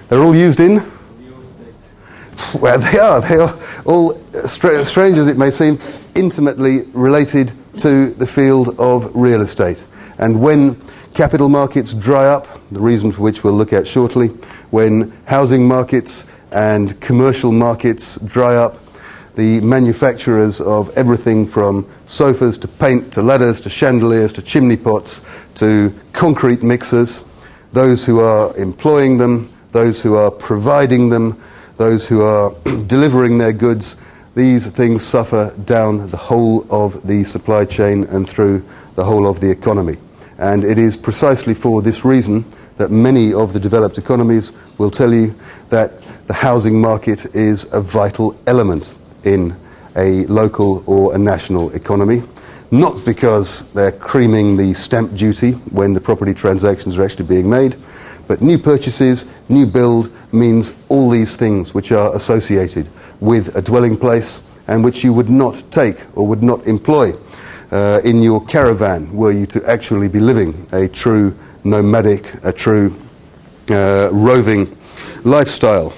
They're all used in? Well, they are all, strange as it may seem, intimately related to the field of real estate. And when capital markets dry up, the reason for which we'll look at shortly, when housing markets and commercial markets dry up, the manufacturers of everything from sofas to paint to ladders to chandeliers to chimney pots to concrete mixers, those who are employing them, those who are providing them, those who are delivering their goods, these things suffer down the whole of the supply chain and through the whole of the economy. And it is precisely for this reason that many of the developed economies will tell you that the housing market is a vital element in a local or a national economy. Not because they're creaming the stamp duty when the property transactions are actually being made, but new purchases, new build means all these things which are associated with a dwelling place and which you would not take or would not employ in your caravan were you to actually be living a true nomadic, a true roving lifestyle.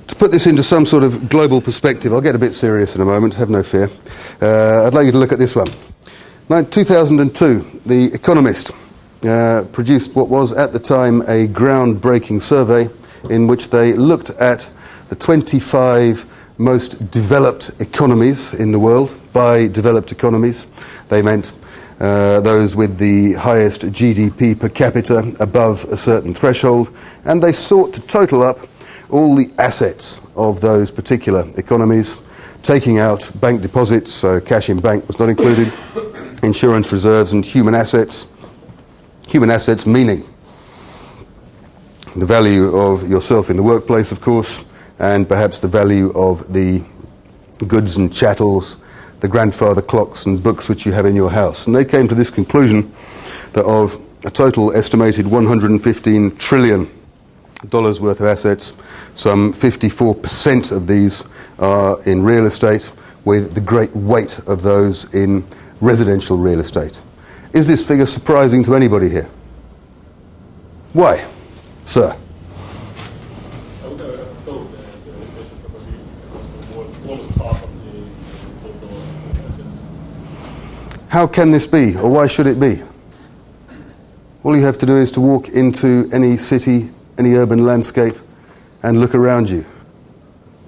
To put this into some sort of global perspective, I'll get a bit serious in a moment, have no fear. I'd like you to look at this one. Now, in 2002, The Economist produced what was at the time a groundbreaking survey in which they looked at the 25 most developed economies in the world. By developed economies, they meant those with the highest GDP per capita above a certain threshold, and they sought to total up all the assets of those particular economies, taking out bank deposits, so cash in bank was not included, insurance reserves and human assets. Human assets meaning the value of yourself in the workplace, of course, and perhaps the value of the goods and chattels, the grandfather clocks and books which you have in your house. And they came to this conclusion that of a total estimated $115 trillion worth of assets, some 54% of these are in real estate, with the great weight of those in residential real estate. Is this figure surprising to anybody here? Why, sir? I would have thought that the residential property across the world almost half of the total assets. How can this be, or why should it be? All you have to do is to walk into any city, any urban landscape, and look around you.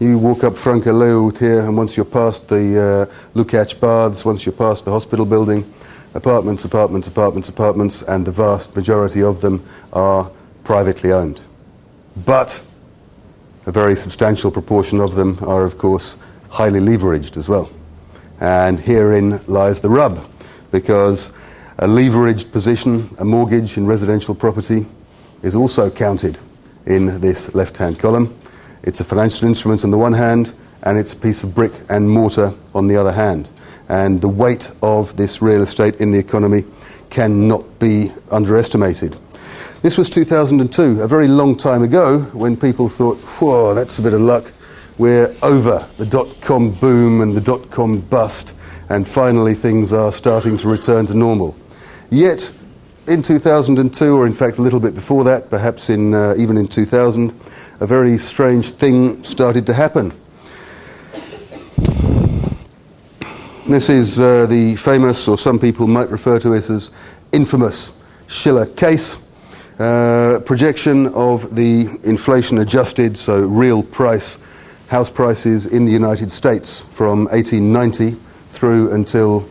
You walk up Franca Leeuw here, and once you're past the Lukács Baths, once you're past the hospital building, apartments, apartments, apartments, apartments, and the vast majority of them are privately owned. But a very substantial proportion of them are, of course, highly leveraged as well. And herein lies the rub, because a leveraged position, a mortgage in residential property, is also counted in this left-hand column. It's a financial instrument on the one hand, and it's a piece of brick and mortar on the other hand. And the weight of this real estate in the economy cannot be underestimated. This was 2002, a very long time ago, when people thought, whoa, that's a bit of luck. We're over the dot-com boom and the dot-com bust, and finally things are starting to return to normal. Yet, in 2002, or in fact a little bit before that, perhaps even in 2000, a very strange thing started to happen. This is the famous, or some people might refer to it as infamous, Schiller case. Projection of the inflation-adjusted, so real price, house prices in the United States from 1890 through until,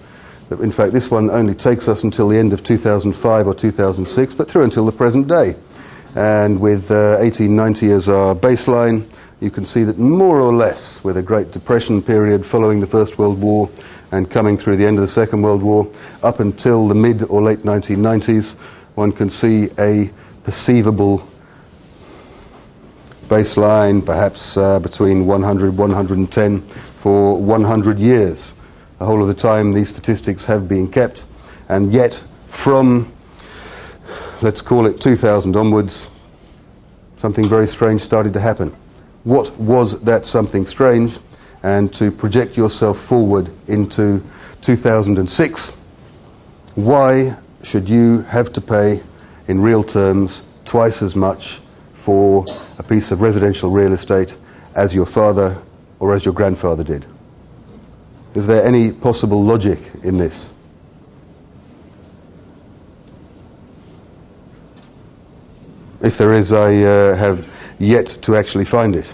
in fact this one only takes us until the end of 2005 or 2006, but through until the present day. And with 1890 as our baseline, you can see that more or less, with a Great Depression period following the First World War and coming through the end of the Second World War, up until the mid or late 1990s, one can see a perceivable baseline, perhaps between 100, 110 for 100 years. The whole of the time these statistics have been kept, and yet from, let's call it 2000 onwards, something very strange started to happen. What was that something strange? And to project yourself forward into 2006, why should you have to pay, in real terms, twice as much for a piece of residential real estate as your father or as your grandfather did? Is there any possible logic in this? If there is, I have yet to actually find it.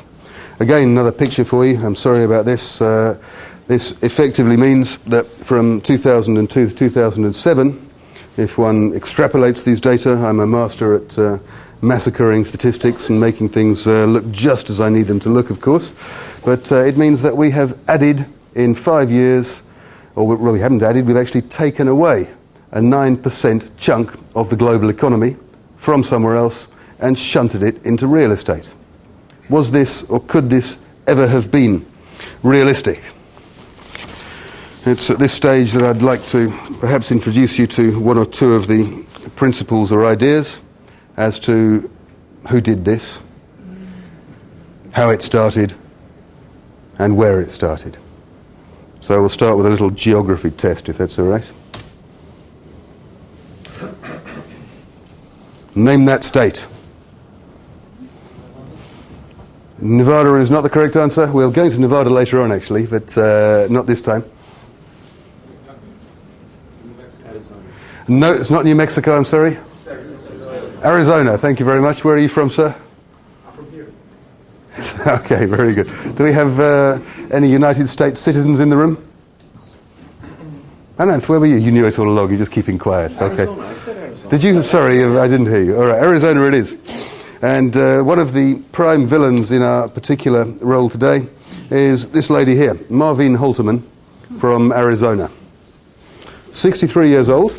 Again, another picture for you. I'm sorry about this. This effectively means that from 2002 to 2007, if one extrapolates these data, I'm a master at massacring statistics and making things look just as I need them to look, of course. But it means that we have added in 5 years, or well, we haven't added, we've actually taken away a 9% chunk of the global economy from somewhere else and shunted it into real estate. Was this, or could this ever have been realistic? It's at this stage that I'd like to perhaps introduce you to one or two of the principles or ideas as to who did this, how it started, and where it started. So we'll start with a little geography test, if that's all right. Name that state. Nevada is not the correct answer. We're going to Nevada later on, actually, but not this time. No, it's not New Mexico, I'm sorry. Arizona, thank you very much. Where are you from, sir? I'm from here. Okay, very good. Do we have any United States citizens in the room? Ananth, where were you? You knew it all along, you're just keeping quiet. Okay. Arizona, I said Arizona. Did you? Sorry, I didn't hear you. All right, Arizona it is. And one of the prime villains in our particular role today is this lady here, Marvine Holterman from Arizona. 63 years old,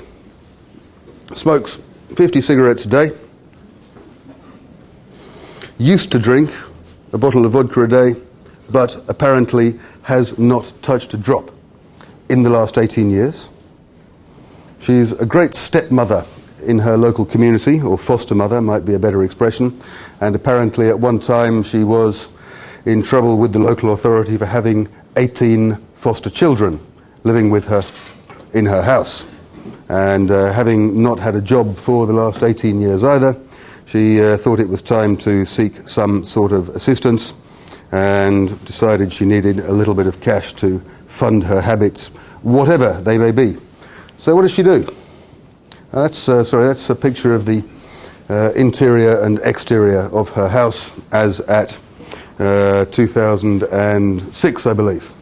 smokes 50 cigarettes a day, used to drink a bottle of vodka a day, but apparently has not touched a drop in the last 18 years. She's a great stepmother in her local community, or foster mother might be a better expression, and apparently at one time she was in trouble with the local authority for having 18 foster children living with her in her house. And having not had a job for the last 18 years either, she thought it was time to seek some sort of assistance and decided she needed a little bit of cash to fund her habits, whatever they may be. So what does she do? That's a picture of the interior and exterior of her house as at 2006, I believe.